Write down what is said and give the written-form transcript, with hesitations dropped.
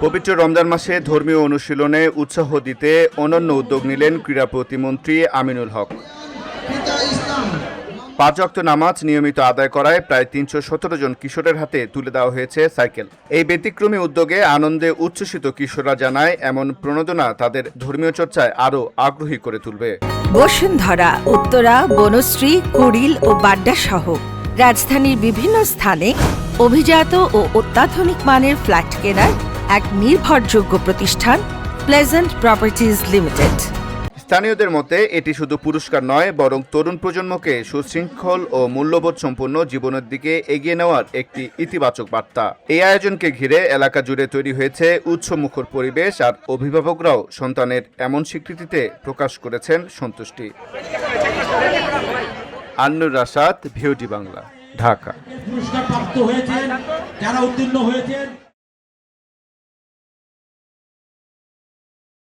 পবিত্র রমজান মাসে ধর্মীয় অনুশীলনে উৎসাহ দিতে অনন্য উদ্যোগ নিলেন ক্রীড়া প্রতিমন্ত্রী আমিনুল হক। 5 ওয়াক্ত নামাজ নিয়মিত আদায় করায় প্রায় 317 জন কিশোরের হাতে তুলে দেওয়া হয়েছে সাইকেল। এই ব্যতিক্রমী উদ্যোগে আনন্দে উচ্ছ্বসিত কিশোররা জানায়, এমন প্রণোদনা তাদের ধর্মীয় চর্চায় আরও আগ্রহী করে তুলবে। বসুন্ধরা, উত্তরা, বনশ্রী, কুড়িল ও বাড্ডা সহ রাজধানীর বিভিন্ন স্থানে অভিজাত ও অত্যাধুনিক মানের ফ্ল্যাট কেনার এক নির্ভরযোগ্য প্রতিষ্ঠান প্লেজেন্ট প্রপার্টিজ লিমিটেড। স্থানীয়দের মতে এটি শুধু পুরস্কার নয়, বরং তরুণ প্রজন্মকে সুশৃঙ্খল ও মূল্যবোধ সম্পন্ন জীবনের দিকে এগিয়ে নেওয়ার একটি ইতিবাচক বার্তা। এই আয়োজনকে ঘিরে এলাকা জুড়ে তৈরি হয়েছে উৎসবমুখর পরিবেশ, আর অভিভাবকরাও সন্তানের এমন স্বীকৃতিতে প্রকাশ করেছেন সন্তুষ্টি। আন্নুর রাশাদ, ভিওটি বাংলা, ঢাকা। পুরস্কার প্রাপ্ত হয়েছেন, যারা উত্তীর্ণ হয়েছেন।